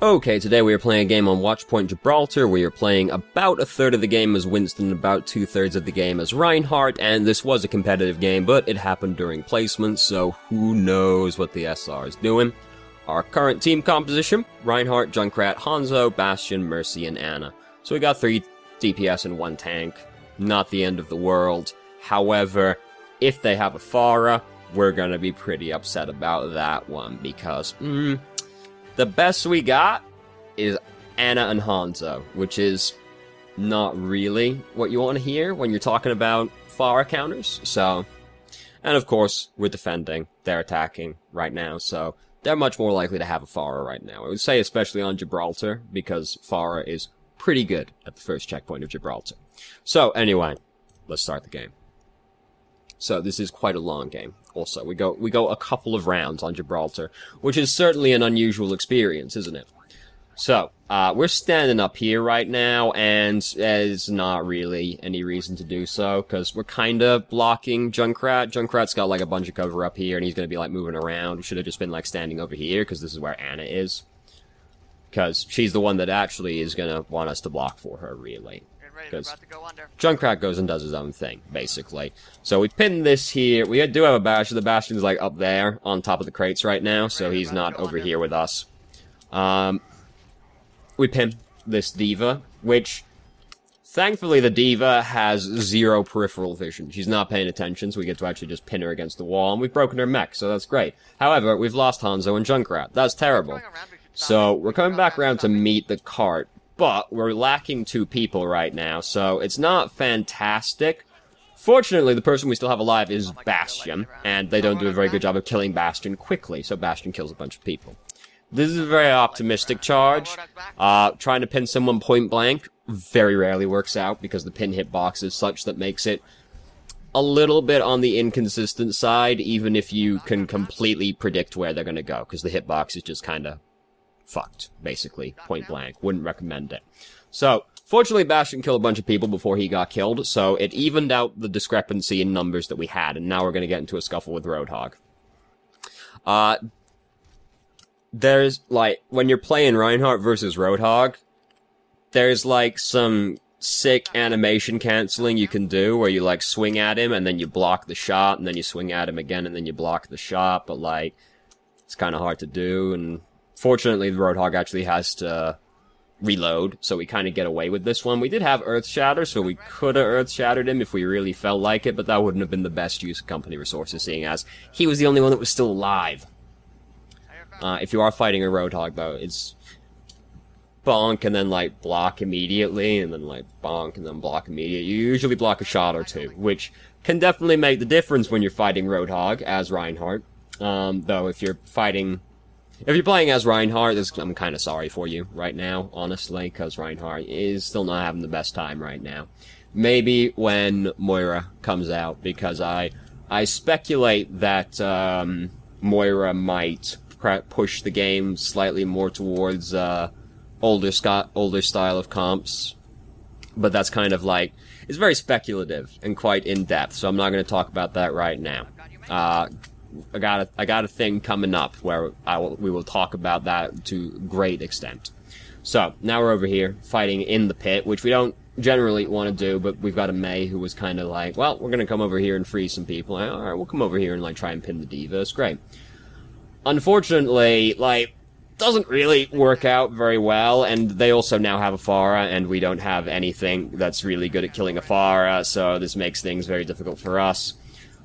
Okay, today we are playing a game on Watchpoint Gibraltar. We are playing about a third of the game as Winston, about 2/3 of the game as Reinhardt, and this was a competitive game, but it happened during placement, so who knows what the SR is doing. Our current team composition: Reinhardt, Junkrat, Hanzo, Bastion, Mercy, and Ana. So we got 3 DPS and 1 tank. Not the end of the world. However, if they have a Pharah, we're gonna be pretty upset about that one, because, the best we got is Ana and Hanzo, which is not really what you want to hear when you're talking about Pharah counters, so... And of course, we're defending, they're attacking right now, so they're much more likely to have a Pharah right now. I would say especially on Gibraltar, because Pharah is pretty good at the first checkpoint of Gibraltar. So, anyway, let's start the game. So this is quite a long game. Also, we go a couple of rounds on Gibraltar, which is certainly an unusual experience, isn't it? So, we're standing up here right now, and there's not really any reason to do so, because we're kinda blocking Junkrat. Junkrat's got like a bunch of cover up here, and he's gonna be like moving around. We should have just been like standing over here, because this is where Ana is. Because she's the one that actually is gonna want us to block for her, really. Because Junkrat goes and does his own thing, basically. So we pin this here. We do have a Bastion. The Bastion's like up there on top of the crates right now, so he's not over here with us. We pin this D.Va, which, thankfully the D.Va has 0 peripheral vision. She's not paying attention, so we get to actually just pin her against the wall, and we've broken her mech, so that's great. However, we've lost Hanzo and Junkrat. That's terrible. So we're coming back around to meet the cart. But we're lacking 2 people right now, so it's not fantastic. Fortunately, the person we still have alive is Bastion, and they don't do a very good job of killing Bastion quickly, so Bastion kills a bunch of people. This is a very optimistic charge. Trying to pin someone point blank very rarely works out, because the pin hitbox is such that makes it a little bit on the inconsistent side, even if you can completely predict where they're going to go, because the hitbox is just kind of fucked, basically, point blank. Wouldn't recommend it. So, fortunately, Bastion killed a bunch of people before he got killed, so it evened out the discrepancy in numbers that we had, and now we're gonna get into a scuffle with Roadhog. There's, like, when you're playing Reinhardt versus Roadhog, there's, like, some sick animation canceling you can do, where you, like, swing at him, and then you block the shot, and then you swing at him again, and then you block the shot, but, like, it's kinda hard to do, and fortunately, the Roadhog actually has to reload, so we kind of get away with this one. We did have Earth Shatter, so we could have Earth Shattered him if we really felt like it, but that wouldn't have been the best use of company resources, seeing as he was the only one that was still alive. If you are fighting a Roadhog, though, it's bonk and then, like, block immediately, and then, like, bonk and then block immediately. You usually block a shot or 2, which can definitely make the difference when you're fighting Roadhog as Reinhardt. Though, if you're playing as Reinhardt, I'm kind of sorry for you right now, honestly, because Reinhardt is still not having the best time right now. Maybe when Moira comes out, because I speculate that Moira might push the game slightly more towards older style of comps, but that's kind of like, it's very speculative and quite in-depth, so I'm not going to talk about that right now. I got a thing coming up where we will talk about that to great extent. So, now we're over here, fighting in the pit, which we don't generally want to do, but we've got a Mei who was kind of like, well, we're gonna come over here and free some people. Alright, we'll come over here and, like, try and pin the D.Va. It's great. Unfortunately, like, doesn't really work out very well, and they also now have a Pharah, and we don't have anything that's really good at killing a Pharah, so this makes things very difficult for us.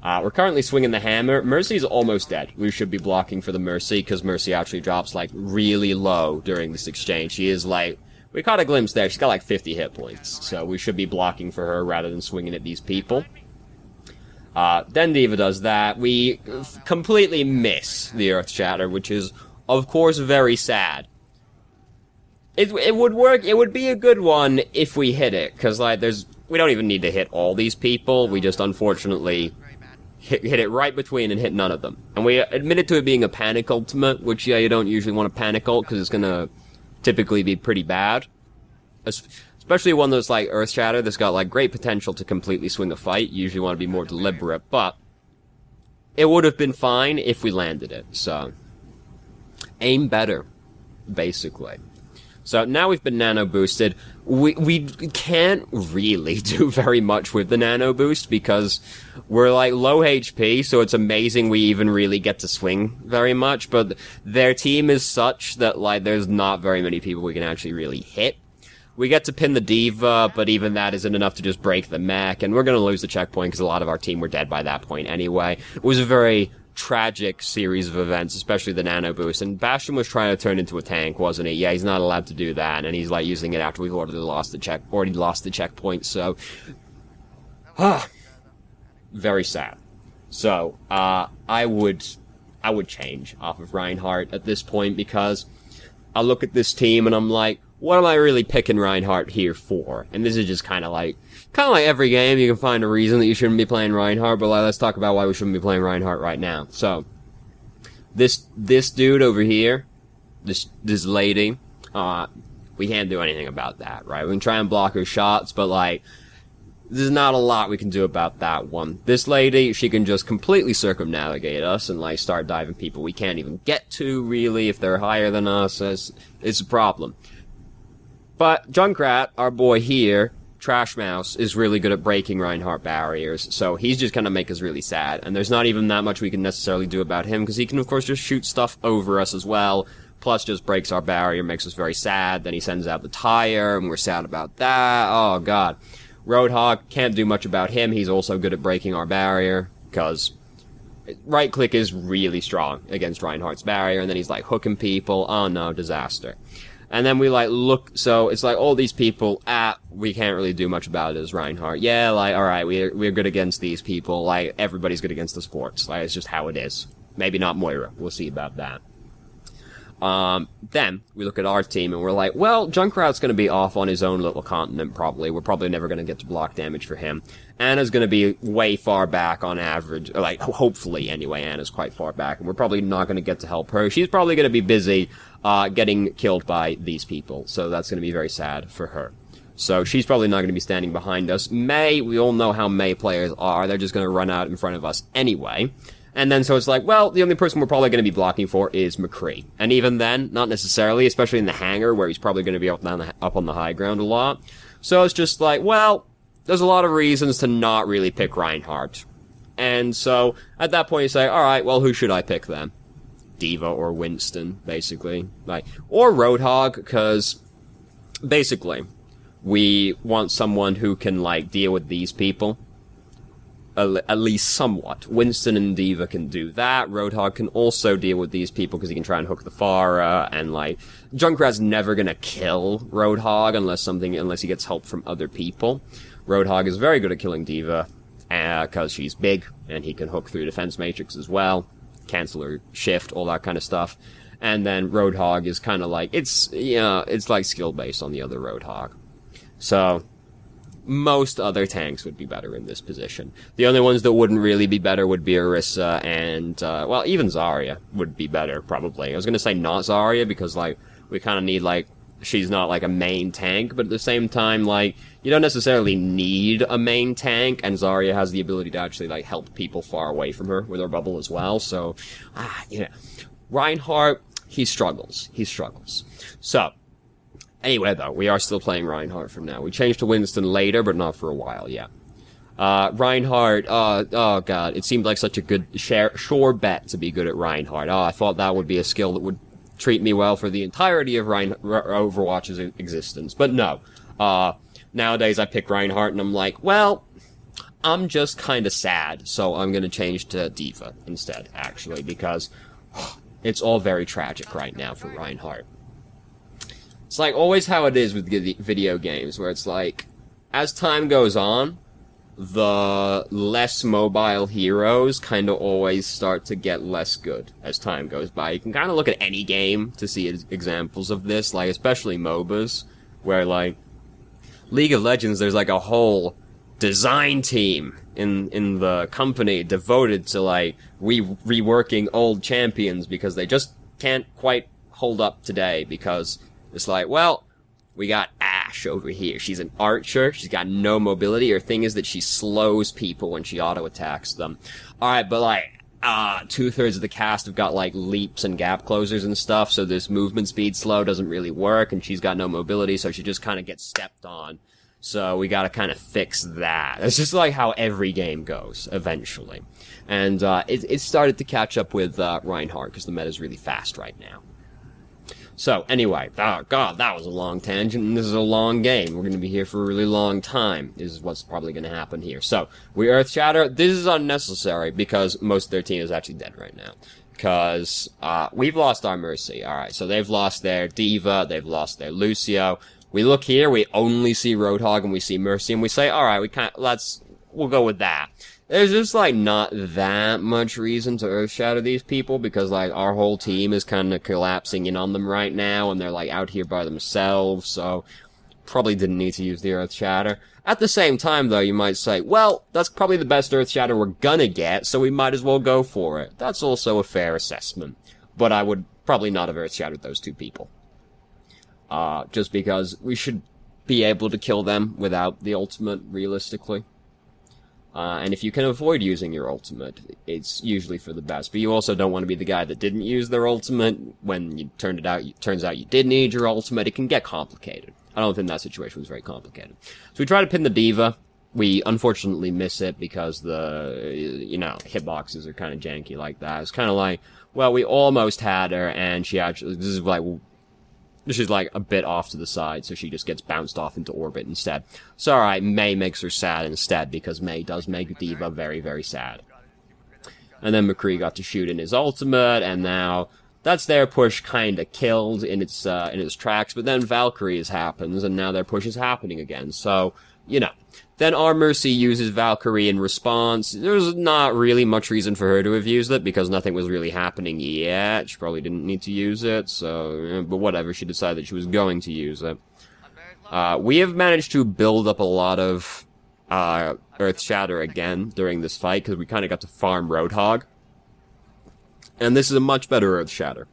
We're currently swinging the hammer. Mercy's almost dead. We should be blocking for the Mercy, because Mercy actually drops, like, really low during this exchange. She is, like... We caught a glimpse there. She's got, like, 50 hit points. So we should be blocking for her rather than swinging at these people. Then D.Va does that. We completely miss the Earth Shatter, which is, of course, very sad. It would work. It would be a good one if we hit it, because, like, we don't even need to hit all these people. We just, unfortunately... hit it right between and hit none of them. And we admitted to it being a panic ultimate, which, yeah, you don't usually want to panic ult, because it's gonna typically be pretty bad. Especially one that's like Earth Shatter, that's got, like, great potential to completely swing a fight. You usually want to be more deliberate, but it would have been fine if we landed it, so. Aim better. basically. So now we've been nano boosted. We can't really do very much with the nano boost because we're like low HP, so it's amazing we even really get to swing very much, but their team is such that like there's not very many people we can actually really hit. We get to pin the diva, but even that isn't enough to just break the mech, and we're gonna lose the checkpoint because a lot of our team were dead by that point anyway. It was a very tragic series of events, especially the nano boost, and Bastion was trying to turn into a tank, wasn't he? Yeah, he's not allowed to do that, and he's like using it after we've already lost the checkpoint, so very sad. So I would change off of Reinhardt at this point, because I look at this team and I'm like, what am I really picking Reinhardt here for? And this is just kind of like every game, you can find a reason that you shouldn't be playing Reinhardt, but like, let's talk about why we shouldn't be playing Reinhardt right now. So, this dude over here, this lady, we can't do anything about that, right? We can try and block her shots, but like, there's not a lot we can do about that one. This lady, she can just completely circumnavigate us and like start diving people we can't even get to, really, if they're higher than us. It's a problem. But Junkrat, our boy here, Trash Mouse, is really good at breaking Reinhardt barriers, so he's just gonna make us really sad, and there's not even that much we can necessarily do about him, because he can of course just shoot stuff over us as well, plus just breaks our barrier, makes us very sad, then he sends out the tire, and we're sad about that. Oh god. Roadhog, can't do much about him, he's also good at breaking our barrier, because right click is really strong against Reinhardt's barrier, and then he's like hooking people. Oh no, disaster. And then we like look, so it's like all these people, we can't really do much about it as Reinhardt. Yeah, like, alright, we're good against these people, like, everybody's good against the sports. Like, it's just how it is. Maybe not Moira, we'll see about that. Then, we look at our team and we're like, well, Junkrat's gonna be off on his own little continent, probably. We're probably never gonna get to block damage for him. Anna's gonna be way far back on average, or like, hopefully anyway, Anna's quite far back, and we're probably not gonna get to help her. She's probably gonna be busy, getting killed by these people, so that's gonna be very sad for her. So she's probably not gonna be standing behind us. Mei, we all know how Mei players are, they're just gonna run out in front of us anyway. And then so it's like, well, the only person we're probably going to be blocking for is McCree. And even then, not necessarily, especially in the hangar, where he's probably going to be up on the high ground a lot. So it's just like, well, there's a lot of reasons to not really pick Reinhardt. And so, at that point you say, alright, well, who should I pick then? D.Va or Winston, basically. Like, or Roadhog, because, basically, we want someone who can, like, deal with these people. At least somewhat. Winston and D.Va can do that. Roadhog can also deal with these people because he can try and hook the Pharah, and like, Junkrat's never gonna kill Roadhog unless he gets help from other people. Roadhog is very good at killing D.Va, because she's big, and he can hook through defense matrix as well, cancel her shift, all that kind of stuff. And then Roadhog is kind of like, it's like skill based on the other Roadhog. So, most other tanks would be better in this position. The only ones that wouldn't really be better would be Orisa and, well, even Zarya would be better, probably. I was gonna say not Zarya, because, like, we kinda need, like, she's not, like, a main tank, but at the same time, like, you don't necessarily need a main tank, and Zarya has the ability to actually, like, help people far away from her with her bubble as well, so, Reinhardt, he struggles. So, anyway, though, we are still playing Reinhardt from now. We changed to Winston later, but not for a while yet. Reinhardt, oh god, it seemed like such a good, sure bet to be good at Reinhardt. I thought that would be a skill that would treat me well for the entirety of Overwatch's existence. But no. Nowadays I pick Reinhardt and I'm like, well, I'm just kinda sad, so I'm gonna change to D.Va instead, actually, because it's all very tragic right now for Reinhardt. It's like always how it is with video games, where it's like, as time goes on, the less mobile heroes kind of always start to get less good as time goes by. You can kind of look at any game to see examples of this, like especially MOBAs, where like, League of Legends, there's like a whole design team in the company devoted to like, reworking old champions because they just can't quite hold up today, because it's like, well, we got Ashe over here. She's an archer. She's got no mobility. Her thing is that she slows people when she auto-attacks them. Alright, but like, 2/3 of the cast have got, like, leaps and gap closers and stuff, so this movement speed slow doesn't really work, and she's got no mobility, so she just kind of gets stepped on. So we gotta kind of fix that. It's just like how every game goes, eventually. And it started to catch up with Reinhardt, because the meta's really fast right now. So, anyway, oh god, that was a long tangent, and this is a long game. We're gonna be here for a really long time, is what's probably gonna happen here. So, we Earth Shatter. This is unnecessary, because most of their team is actually dead right now. Because, we've lost our Mercy. Alright, so they've lost their Diva, they've lost their Lucio. We look here, we only see Roadhog, and we see Mercy, and we say, alright, we'll go with that. There's just, like, not that much reason to Earth Shatter these people, because, like, our whole team is kind of collapsing in on them right now, and they're, like, out here by themselves, so probably didn't need to use the Earth Shatter. At the same time, though, you might say, well, that's probably the best Earth Shatter we're gonna get, so we might as well go for it. That's also a fair assessment. But I would probably not have Earth Shattered those two people. Just because we should be able to kill them without the ultimate, realistically. And if you can avoid using your ultimate, it's usually for the best. But you also don't want to be the guy that didn't use their ultimate when turns out you did need your ultimate. It can get complicated. I don't think that situation was very complicated. So we try to pin the Diva. We unfortunately miss it because the, hitboxes are kind of janky like that. It's kind of like, well, we almost had her, and she's like a bit off to the side, so she just gets bounced off into orbit instead. So alright, Mei makes her sad instead, because Mei does make Diva very, very sad. And then McCree got to shoot in his ultimate, and now that's their push kinda killed in its tracks, but then Valkyries happens, and now their push is happening again, so, Then our Mercy uses Valkyrie in response. There's not really much reason for her to have used it, because nothing was really happening yet. She probably didn't need to use it, so, but whatever, she decided she was going to use it. We have managed to build up a lot of, Earth Shatter again during this fight, because we kinda got to farm Roadhog. And this is a much better Earth Shatter.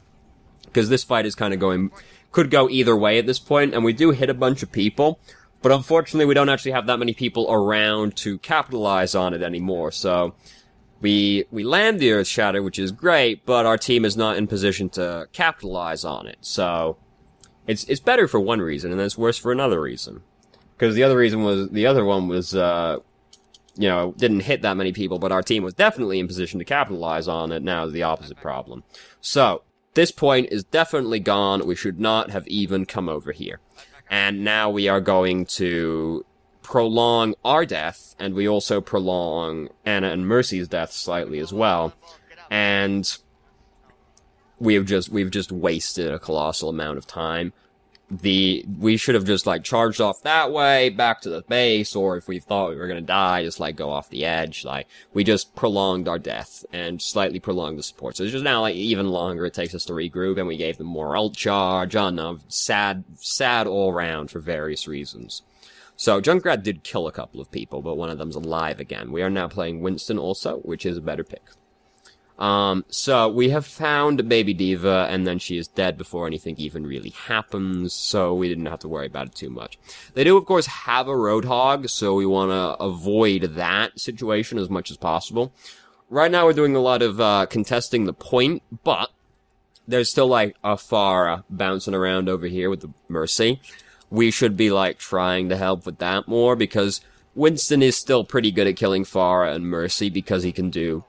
Because this fight is kinda could go either way at this point, and we do hit a bunch of people. But unfortunately, we don't actually have that many people around to capitalize on it anymore, so we land the Earth Shatter, which is great, but our team is not in position to capitalize on it, so it's better for one reason, and then it's worse for another reason. Because the other one was, didn't hit that many people, but our team was definitely in position to capitalize on it. Now is the opposite problem. So, this point is definitely gone. We should not have even come over here. And now we are going to prolong our death, and we also prolong Anna and Mercy's death slightly as well. And we've just wasted a colossal amount of time. We should have just, charged off that way, back to the base, or if we thought we were gonna die, just, go off the edge. We just prolonged our death, and slightly prolonged the support. So it's just now, even longer it takes us to regroup, and we gave them more ult charge. Oh no, sad all round for various reasons. So, Junkrat did kill a couple of people, but one of them's alive again. We are now playing Winston also, which is a better pick. So we have found Baby Diva, and then she is dead before anything even really happens, so we didn't have to worry about it too much. They do, of course, have a Roadhog, so we want to avoid that situation as much as possible. Right now we're doing a lot of, contesting the point, but there's still, a Pharah bouncing around over here with the Mercy. We should be, trying to help with that more, because Winston is still pretty good at killing Pharah and Mercy, because he can do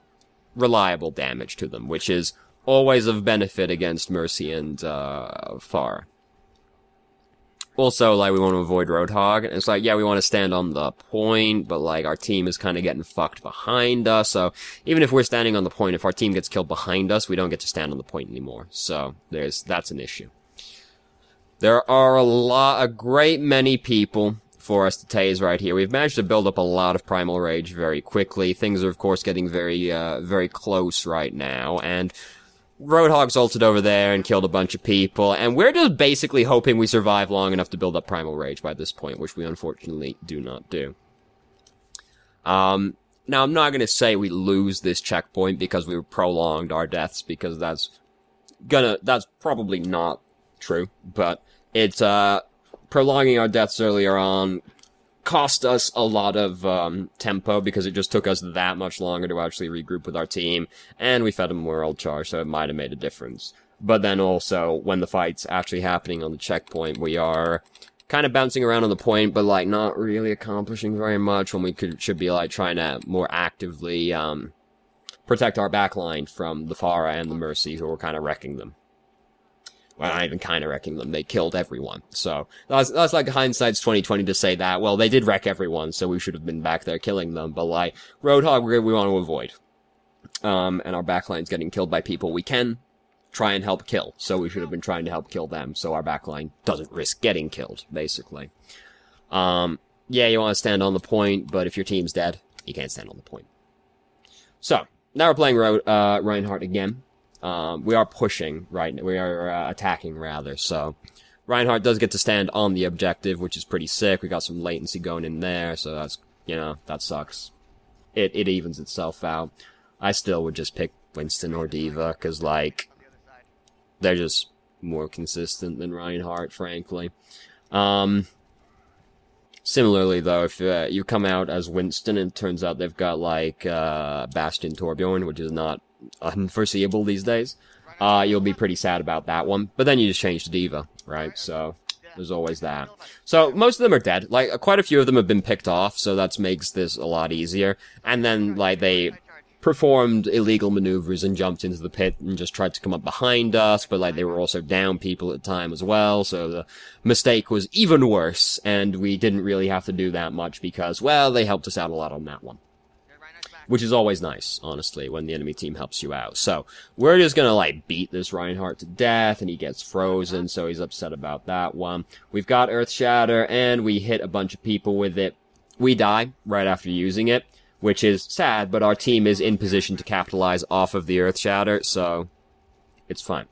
reliable damage to them, which is always of benefit against Mercy and Pharah. Also, we want to avoid Roadhog, and it's we want to stand on the point, but our team is kind of getting fucked behind us, so even if we're standing on the point, if our team gets killed behind us, we don't get to stand on the point anymore, so that's an issue. There are a great many people for us to tase right here. We've managed to build up a lot of Primal Rage very quickly. Things are, of course, getting very close right now, and Roadhog's ulted over there and killed a bunch of people, and we're just basically hoping we survive long enough to build up Primal Rage by this point, which we unfortunately do not do. Now, I'm not gonna say we lose this checkpoint because we prolonged our deaths, because that's probably not true, but it's, prolonging our deaths earlier on cost us a lot of tempo because it just took us that much longer to actually regroup with our team, and we fed them world charge, so it might have made a difference. But then also, when the fight's actually happening on the checkpoint, we are kind of bouncing around on the point, but, like, not really accomplishing very much when we should be, like, trying to more actively protect our backline from the Pharah and the Mercy, who were kind of wrecking them. Well, not even kind of wrecking them. They killed everyone. So, that's like hindsight's 2020 to say that. Well, they did wreck everyone, so we should have been back there killing them. But, like, Roadhog, we want to avoid. And our backline's getting killed by people we can try and help kill. So we should have been trying to help kill them, so our backline doesn't risk getting killed, basically. Yeah, you want to stand on the point, but if your team's dead, you can't stand on the point. So, now we're playing Reinhardt again. We are pushing, right? We are attacking, rather, so Reinhardt does get to stand on the objective, which is pretty sick. We got some latency going in there, so that's, you know, that sucks. It evens itself out. I still would just pick Winston or D.Va, because, like, they're just more consistent than Reinhardt, frankly. Similarly, though, if you come out as Winston and it turns out they've got, like, Bastion Torbjorn, which is not unforeseeable these days, you'll be pretty sad about that one. But then you just change to D.Va, right? So, there's always that. So, most of them are dead. Like, quite a few of them have been picked off, so that makes this a lot easier. And then, like, they performed illegal maneuvers and jumped into the pit and just tried to come up behind us, but, like, they were also down people at the time as well, so the mistake was even worse, and we didn't really have to do that much because, well, they helped us out a lot on that one. Which is always nice, honestly, when the enemy team helps you out. So, we're just gonna, like, beat this Reinhardt to death, and he gets frozen, so he's upset about that one. We've got Earth Shatter, and we hit a bunch of people with it. We die right after using it, which is sad, but our team is in position to capitalize off of the Earth Shatter, so it's fine.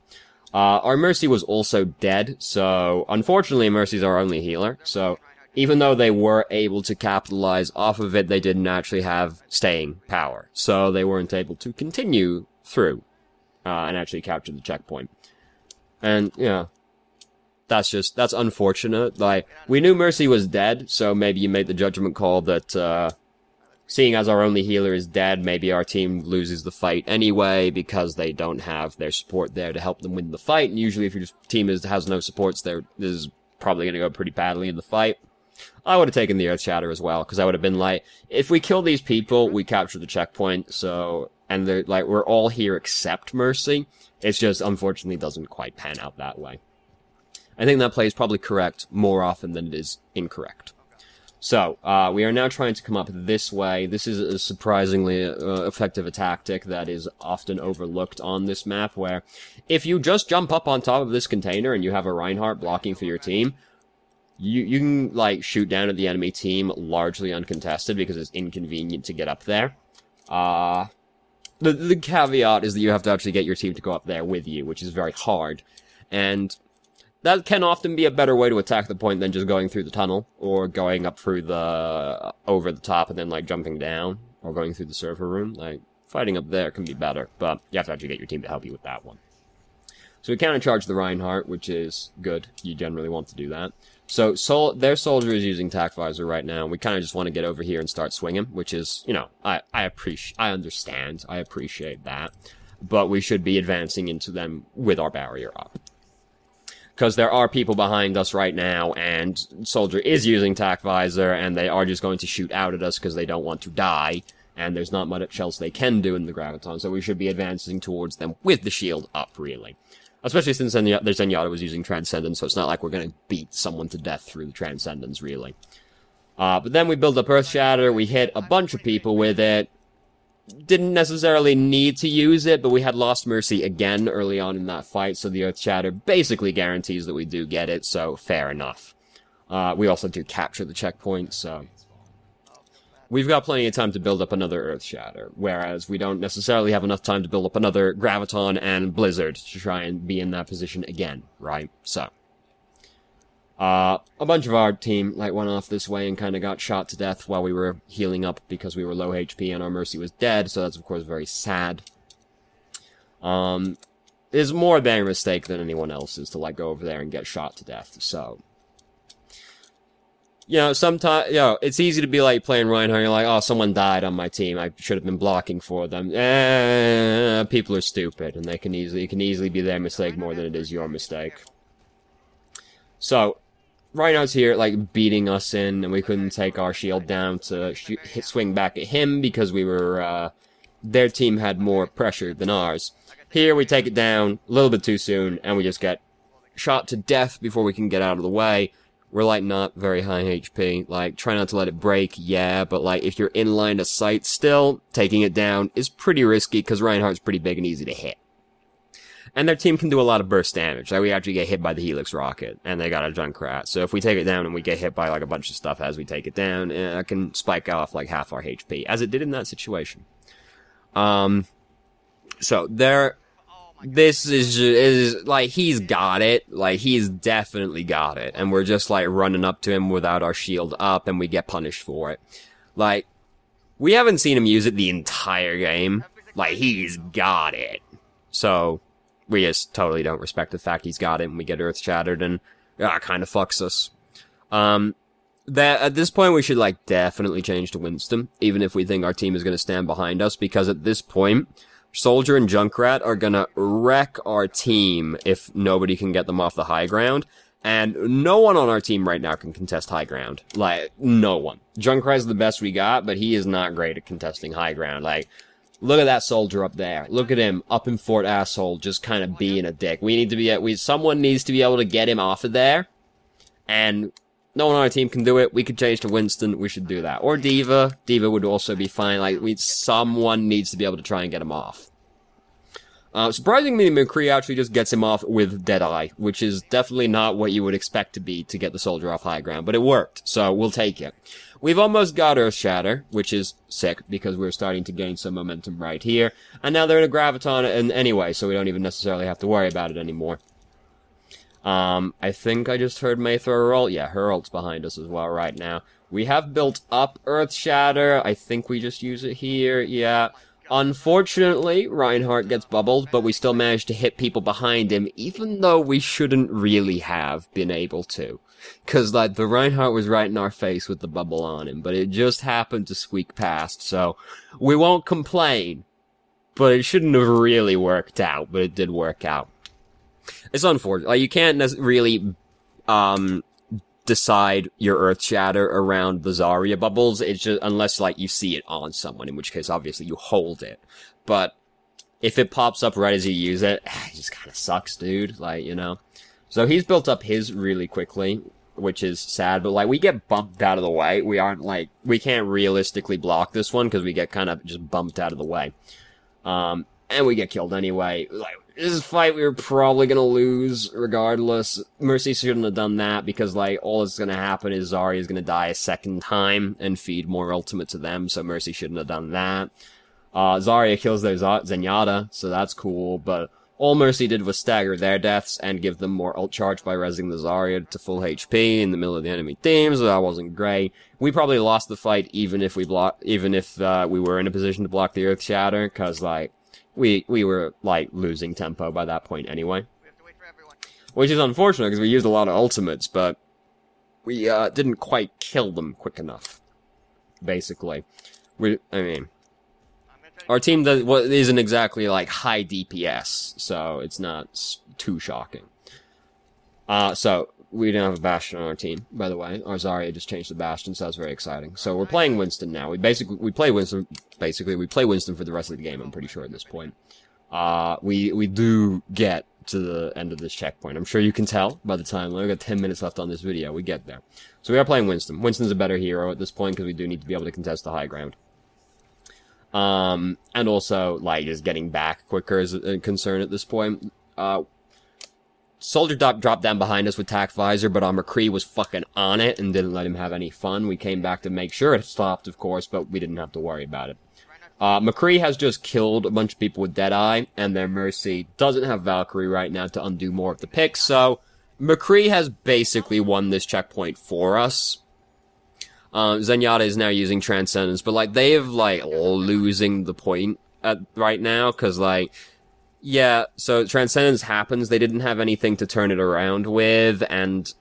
Our Mercy was also dead, so unfortunately Mercy's our only healer, so even though they were able to capitalize off of it, they didn't actually have staying power, so they weren't able to continue through and actually capture the checkpoint. And, yeah, that's unfortunate. Like, we knew Mercy was dead, so maybe you made the judgment call that, seeing as our only healer is dead, maybe our team loses the fight anyway, because they don't have their support there to help them win the fight, and usually if your team has no supports there, this is probably going to go pretty badly in the fight. I would have taken the Earth Shatter as well, because I would have been like, if we kill these people, we capture the checkpoint, so, and they're, like, we're all here except Mercy. It's just, unfortunately, doesn't quite pan out that way. I think that play is probably correct more often than it is incorrect. So, we are now trying to come up this way. This is a surprisingly effective a tactic that is often overlooked on this map, where if you just jump up on top of this container and you have a Reinhardt blocking for your team, you can, like, shoot down at the enemy team largely uncontested because it's inconvenient to get up there. The caveat is that you have to actually get your team to go up there with you, which is very hard. And that can often be a better way to attack the point than just going through the tunnel, or going up through the, over the top and then, like, jumping down, or going through the server room. Like, fighting up there can be better, but you have to actually get your team to help you with that one. So we countercharge the Reinhardt, which is good. You generally want to do that. So, their soldier is using Tac Visor right now, and we kind of just want to get over here and start swinging, which is, you know, I understand, I appreciate that, but we should be advancing into them with our barrier up. Because there are people behind us right now, and Soldier is using Tac Visor, and they are just going to shoot out at us because they don't want to die, and there's not much else they can do in the Graviton, so we should be advancing towards them with the shield up, really. Especially since their Zenyatta was using Transcendence, so it's not like we're going to beat someone to death through the Transcendence, really. But then we build up Earth Shatter, we hit a bunch of people with it. Didn't necessarily need to use it, but we had lost Mercy again early on in that fight, so the Earth Shatter basically guarantees that we do get it, so fair enough. We also do capture the checkpoint, so we've got plenty of time to build up another Earth Shatter, whereas we don't necessarily have enough time to build up another Graviton and Blizzard to try and be in that position again, right? So, a bunch of our team, like, went off this way and kind of got shot to death while we were healing up because we were low HP and our Mercy was dead, so that's, of course, very sad. It's more their mistake than anyone else's to, like, go over there and get shot to death, so You know, sometimes, you know, it's easy to be like playing Reinhardt, you're like, oh, someone died on my team, I should have been blocking for them. People are stupid, and it can easily be their mistake more than it is your mistake. So, Reinhardt's here, like, beating us in, and we couldn't take our shield down to swing back at him because we were, their team had more pressure than ours. Here, we take it down a little bit too soon, and we just get shot to death before we can get out of the way. We're, like, not very high HP. Like, try not to let it break, yeah, but, like, if you're in line of sight still, taking it down is pretty risky, because Reinhardt's pretty big and easy to hit. And their team can do a lot of burst damage. Like, we actually get hit by the Helix rocket, and they got a Junkrat. So if we take it down and we get hit by, like, a bunch of stuff as we take it down, it can spike off, like, half our HP, as it did in that situation. So, this is, like, he's got it. Like, he's definitely got it. And we're just, like, running up to him without our shield up, and we get punished for it. Like, we haven't seen him use it the entire game. Like, he's got it. So, we just totally don't respect the fact he's got it, and we get earth shattered, and, it kind of fucks us. At this point, we should, like, definitely change to Winston, even if we think our team is gonna stand behind us, because at this point, Soldier and Junkrat are gonna wreck our team if nobody can get them off the high ground, and no one on our team right now can contest high ground. Like, no one. Junkrat's the best we got, but he is not great at contesting high ground. Like, look at that soldier up there. Look at him up in Fort Asshole, just kind of being a dick. Someone needs to be able to get him off of there, and no one on our team can do it. We could change to Winston. We should do that. Or D.Va. D.Va would also be fine. Like, someone needs to be able to try and get him off. Surprisingly, McCree actually just gets him off with Deadeye, which is definitely not what you would expect to be to get the soldier off high ground, but it worked, so we'll take it. We've almost got Earth Shatter, which is sick, because we're starting to gain some momentum right here, and now they're in a Graviton anyway, so we don't even necessarily have to worry about it anymore. I think I just heard May throw her ult. Yeah, her ult's behind us as well right now. We have built up Earth Shatter. I think we just use it here. Yeah. Unfortunately, Reinhardt gets bubbled, but we still managed to hit people behind him, even though we shouldn't really have been able to. Cause, like, the Reinhardt was right in our face with the bubble on him, but it just happened to squeak past, so we won't complain. But it shouldn't have really worked out, but it did work out. It's unfortunate. Like, you can't really, decide your Earth Shatter around the Zarya bubbles. It's just, unless, like, you see it on someone, in which case, obviously, you hold it. But, if it pops up right as you use it, it just kinda sucks, dude. Like, you know. So, he's built up his really quickly, which is sad, but, like, we get bumped out of the way. We aren't, like, we can't realistically block this one, because we get kind of just bumped out of the way. And we get killed anyway. Like, this is a fight we were probably gonna lose, regardless. Mercy shouldn't have done that, because, like, all that's gonna happen is Zarya is gonna die a second time, and feed more ultimate to them, so Mercy shouldn't have done that. Zarya kills their Zenyatta, so that's cool, but all Mercy did was stagger their deaths, and give them more ult charge by rezzing the Zarya to full HP in the middle of the enemy team, so that wasn't great. We probably lost the fight even if we were in a position to block the Earth Shatter, cause, like, we were, like, losing tempo by that point anyway. We have to wait for everyone. Which is unfortunate, because we used a lot of ultimates, but we, didn't quite kill them quick enough. Basically. Our team isn't exactly, like, high DPS, so it's not too shocking. So, we didn't have a Bastion on our team, by the way. Our Zarya just changed the Bastion, so that's very exciting. So we're playing Winston now. We play Winston for the rest of the game, I'm pretty sure at this point. We do get to the end of this checkpoint. I'm sure you can tell by the time. We've got 10 minutes left on this video. We get there. So we are playing Winston. Winston's a better hero at this point, because we do need to be able to contest the high ground. And also, like, just getting back quicker is a concern at this point. Soldier dropped down behind us with Tac Visor, but our McCree was fucking on it and didn't let him have any fun. We came back to make sure it stopped, of course, but we didn't have to worry about it. McCree has just killed a bunch of people with Deadeye, and their Mercy doesn't have Valkyrie right now to undo more of the picks, so McCree has basically won this checkpoint for us. Zenyatta is now using Transcendence, but, like, they have, like, losing the point right now, cause, like, yeah, so Transcendence happens, they didn't have anything to turn it around with, and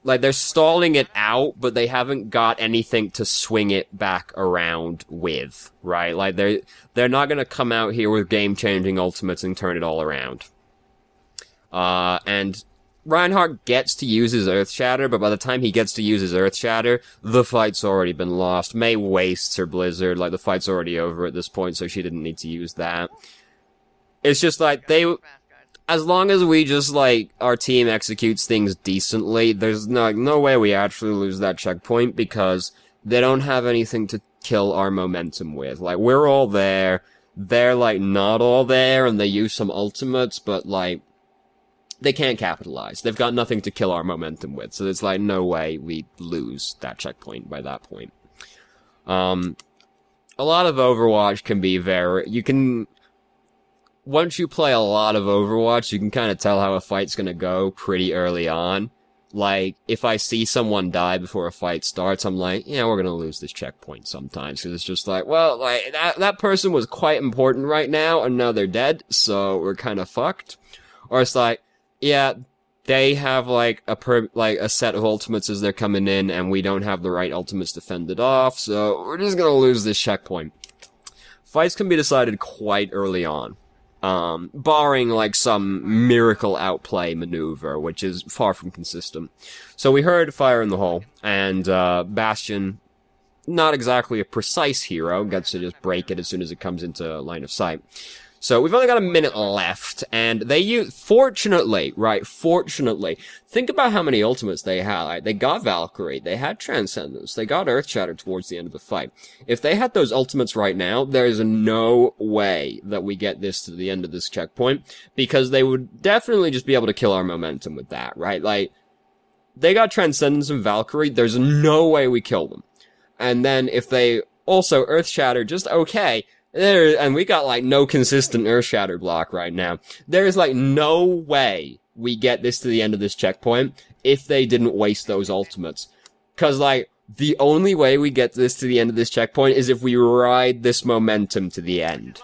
like, they're stalling it out, but they haven't got anything to swing it back around with, right? Like, they're not gonna come out here with game-changing ultimates and turn it all around. And Reinhardt gets to use his Earth Shatter, but by the time he gets to use his Earth Shatter, the fight's already been lost. Mei wastes her Blizzard, like, the fight's already over at this point, so she didn't need to use that. It's just like, as long as we just, like, our team executes things decently, there's no way we actually lose that checkpoint, because they don't have anything to kill our momentum with. Like, we're all there, they're, like, not all there, and they use some ultimates, but, like, they can't capitalize. They've got nothing to kill our momentum with, so there's, like, no way we lose that checkpoint by that point. A lot of Overwatch can be once you play a lot of Overwatch, you can kind of tell how a fight's gonna go pretty early on. Like, if I see someone die before a fight starts, I'm like, yeah, we're gonna lose this checkpoint sometimes, because it's just like, well, like, that person was quite important right now, and now they're dead, so we're kind of fucked. Or it's like, yeah, they have, like, a set of ultimates as they're coming in, and we don't have the right ultimates to fend it off, so we're just gonna lose this checkpoint. Fights can be decided quite early on. Barring, like, some miracle outplay maneuver, which is far from consistent. So we heard fire in the hole, and, Bastion, not exactly a precise hero, gets to just break it as soon as it comes into line of sight. So we've only got a minute left, and fortunately, think about how many ultimates they had. Like, they got Valkyrie, they had Transcendence, they got Earth Shatter towards the end of the fight. If they had those ultimates right now, there's no way that we get this to the end of this checkpoint, because they would definitely just be able to kill our momentum with that, right? Like, they got Transcendence and Valkyrie, there's no way we kill them. And then if they also Earth Shatter, just okay, and we got, like, no consistent Earth Shatter block right now. There is, like, no way we get this to the end of this checkpoint if they didn't waste those ultimates. 'Cause, like, the only way we get this to the end of this checkpoint is if we ride this momentum to the end.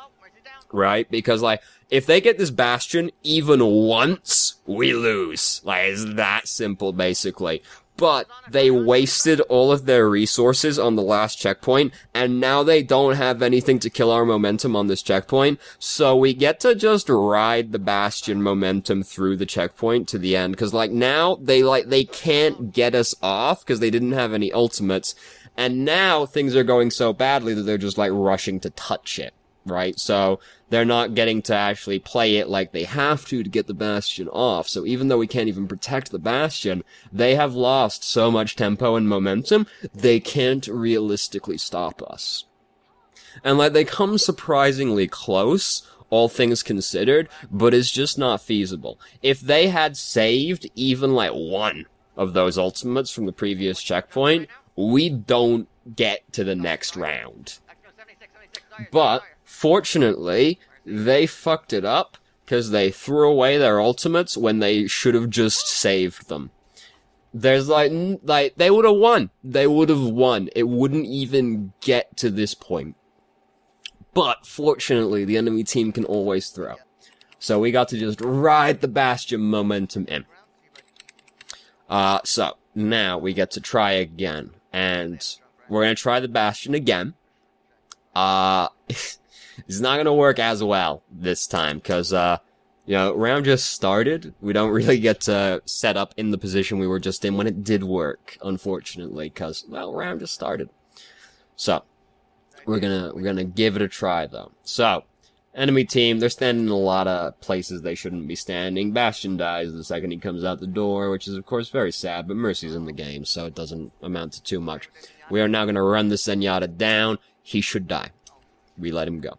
Right? Because, like, if they get this Bastion even once, we lose. Like, it's that simple, basically. But they wasted all of their resources on the last checkpoint, and now they don't have anything to kill our momentum on this checkpoint, so we get to just ride the Bastion momentum through the checkpoint to the end, because, like, now, they can't get us off, because they didn't have any ultimates, and now things are going so badly that they're just, like, rushing to touch it, right? So, they're not getting to actually play it like they have to get the Bastion off. So even though we can't even protect the Bastion, they have lost so much tempo and momentum, they can't realistically stop us. And, like, they come surprisingly close, all things considered, but it's just not feasible. If they had saved even, like, one of those ultimates from the previous checkpoint, we don't get to the next round. But fortunately, they fucked it up, because they threw away their ultimates when they should have just saved them. There's, like, they would have won. They would have won. It wouldn't even get to this point. But, fortunately, the enemy team can always throw. So we got to just ride the Bastion momentum in. So, now we get to try again. And we're gonna try the Bastion again. It's not gonna work as well this time, cause, you know, round just started. We don't really get to set up in the position we were just in when it did work, unfortunately, cause, well, round just started. So, we're gonna give it a try, though. So, enemy team, they're standing in a lot of places they shouldn't be standing. Bastion dies the second he comes out the door, which is, of course, very sad, but Mercy's in the game, so it doesn't amount to too much. We are now gonna run the Zenyatta down. He should die. We let him go.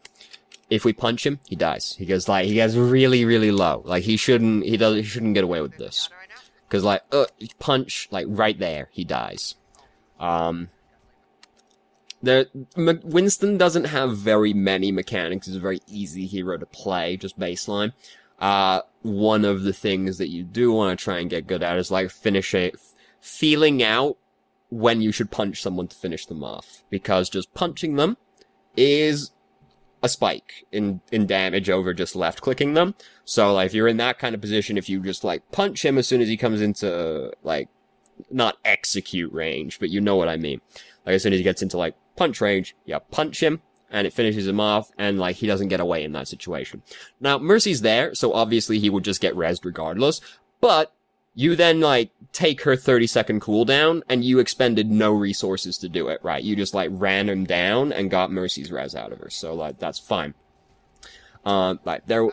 If we punch him, he dies. He gets really, really low. Like, he shouldn't get away with this. Cause, like, punch, like, right there, he dies. Winston doesn't have very many mechanics. He's a very easy hero to play, just baseline. One of the things that you do want to try and get good at is, like, feeling out when you should punch someone to finish them off. Because just punching them is a spike in damage over just left-clicking them. So, like, if you're in that kind of position, if you just, like, punch him as soon as he comes into, like, not execute range, but you know what I mean. Like, as soon as he gets into, like, punch range, you punch him, and it finishes him off, and, like, he doesn't get away in that situation. Now, Mercy's there, so obviously he would just get rezzed regardless, but you then, like, take her 30-second cooldown, and you expended no resources to do it, right? You just, like, ran him down and got Mercy's res out of her, so, like, that's fine. Like, there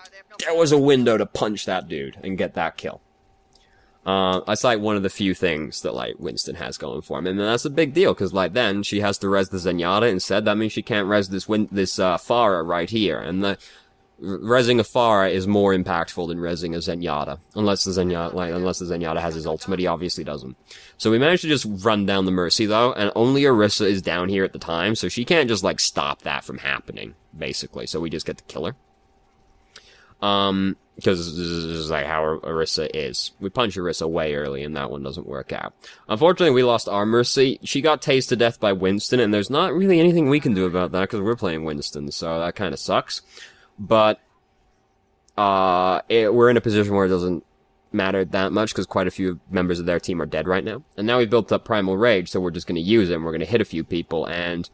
was a window to punch that dude and get that kill. That's, like, one of the few things that, like, Winston has going for him. And that's a big deal, because, like, then she has to res the Zenyatta instead. That means she can't res this Pharah right here. And the resing a Pharah is more impactful than resing a Zenyatta. Unless the Zenyatta has his ultimate, he obviously doesn't. So we managed to just run down the Mercy, though, and only Orisa is down here at the time, so she can't just, like, stop that from happening, basically. So we just get to kill her. Because this is like how Orisa is. We punch Orisa way early and that one doesn't work out. Unfortunately, we lost our Mercy. She got tased to death by Winston, and there's not really anything we can do about that because we're playing Winston, so that kind of sucks. But, we're in a position where it doesn't matter that much because quite a few members of their team are dead right now. And now we've built up Primal Rage, so we're just gonna use it and we're gonna hit a few people and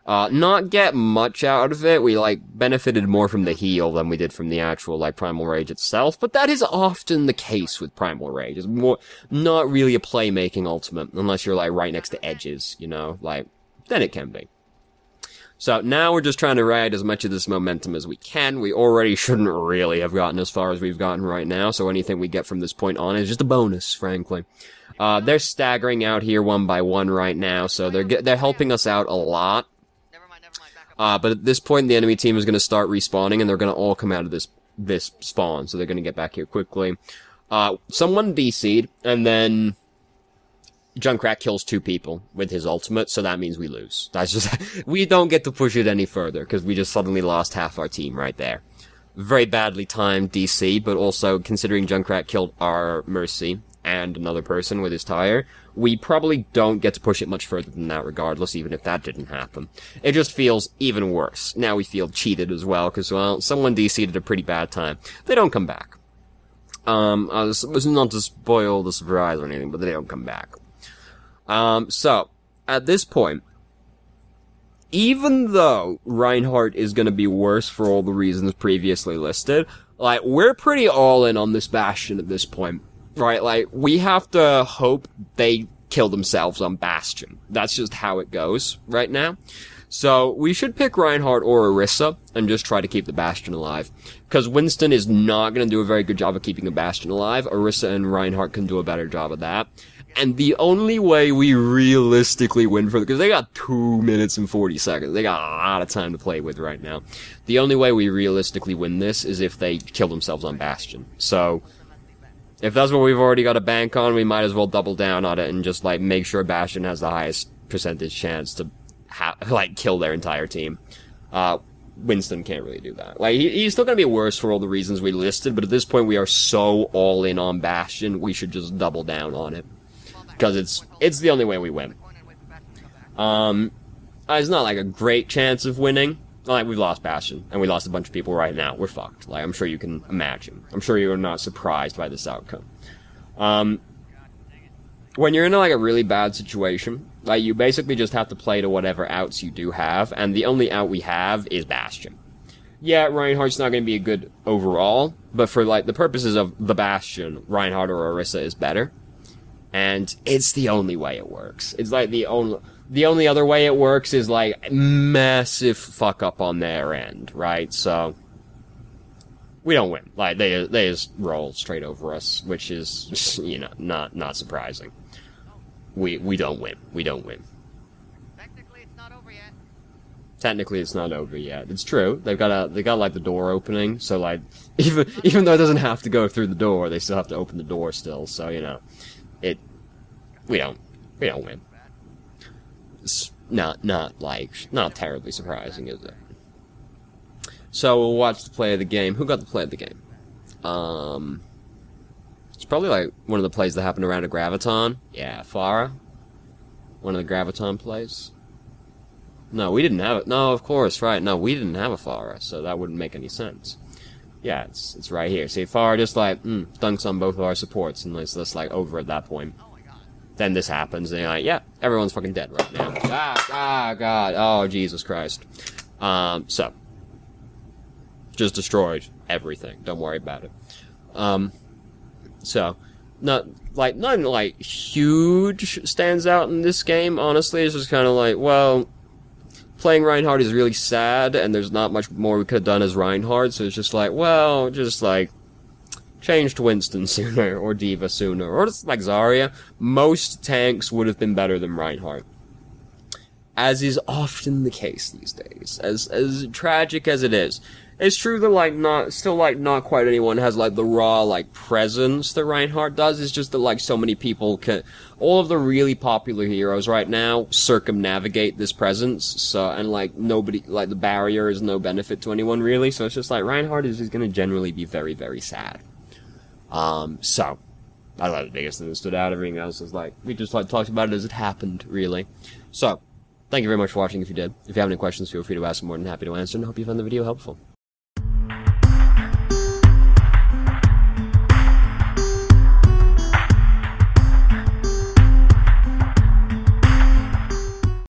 not get much out of it. We, like, benefited more from the heal than we did from the actual, like, Primal Rage itself, but that is often the case with Primal Rage. It's more, not really a playmaking ultimate, unless you're, like, right next to edges, you know? Like, then it can be. So, now we're just trying to ride as much of this momentum as we can. We already shouldn't really have gotten as far as we've gotten right now, so anything we get from this point on is just a bonus, frankly. They're staggering out here one by one right now, so they're helping us out a lot. But at this point, the enemy team is going to start respawning, and they're going to all come out of this spawn, so they're going to get back here quickly. Someone DC'd, and then Junkrat kills 2 people with his ultimate, so that means we lose. That's just, we don't get to push it any further, because we just suddenly lost half our team right there. Very badly timed DC, but also, considering Junkrat killed our Mercy and another person with his tire, we probably don't get to push it much further than that regardless, even if that didn't happen. It just feels even worse. Now we feel cheated as well, because, well, someone DC'd at a pretty bad time. They don't come back. This was not to spoil the surprise or anything, but they don't come back. So, at this point, even though Reinhardt is gonna be worse for all the reasons previously listed, like, we're pretty all in on this Bastion at this point. Right, like, we have to hope they kill themselves on Bastion. That's just how it goes right now. So, we should pick Reinhardt or Orisa and just try to keep the Bastion alive. Because Winston is not going to do a very good job of keeping a Bastion alive. Orisa and Reinhardt can do a better job of that. And the only way we realistically win because they got 2 minutes and 40 seconds. They got a lot of time to play with right now. The only way we realistically win this is if they kill themselves on Bastion. So, if that's what we've already got to bank on, we might as well double down on it and just, like, make sure Bastion has the highest percentage chance to, like, kill their entire team. Winston can't really do that. Like, he's still gonna be worse for all the reasons we listed, but at this point we are so all in on Bastion, we should just double down on it. Because it's the only way we win. It's not, like, a great chance of winning. Like, we've lost Bastion, and we lost a bunch of people right now. We're fucked. Like, I'm sure you can imagine. I'm sure you're not surprised by this outcome. When you're in, like, a really bad situation, like, you basically just have to play to whatever outs you do have, and the only out we have is Bastion. Yeah, Reinhardt's not going to be a good overall, but for, like, the purposes of the Bastion, Reinhardt or Orisa is better. And it's the only way it works. It's, like, the only other way it works is, like, massive fuck up on their end, right? So, we don't win. Like, they just roll straight over us, which is, you know, not surprising. We don't win. We don't win. Technically, it's not over yet. Technically, it's not over yet. It's true. They got like the door opening, so, like, even though it doesn't have to go through the door, they still have to open the door still. So, you know, we don't win. It's not terribly surprising, is it? So we'll watch the play of the game. Who got the play of the game? It's probably like one of the plays that happened around a Graviton. Yeah, Pharah. One of the Graviton plays. No, we didn't have it. No, of course, right. No, we didn't have a Pharah, so that wouldn't make any sense. Yeah, it's right here. See, Pharah just like dunks on both of our supports, and it's just like over at that point. Oh my god. then this happens, and you're like, yeah, everyone's fucking dead right now. God, oh, Jesus Christ. So, just destroyed everything, don't worry about it. So, nothing, like, huge stands out in this game, honestly. It's just kind of like, well, playing Reinhardt is really sad, and there's not much more we could have done as Reinhardt, so it's just like, well, just, like, change to Winston sooner, or D.Va sooner, or just, like, Zarya. Most tanks would have been better than Reinhardt. As is often the case these days. As tragic as it is. It's true that, like, not quite anyone has, like, the raw, like, presence that Reinhardt does. It's just that, like, so many people all of the really popular heroes right now circumnavigate this presence, so, and, like, nobody, like, the barrier is no benefit to anyone, really, so it's just, like, Reinhardt is just gonna generally be very, very sad. So, I thought the biggest thing that stood out, everything else is, like, we just, like, talked about it as it happened, really. So, thank you very much for watching if you did. If you have any questions, feel free to ask, I'm more than happy to answer, and I hope you found the video helpful.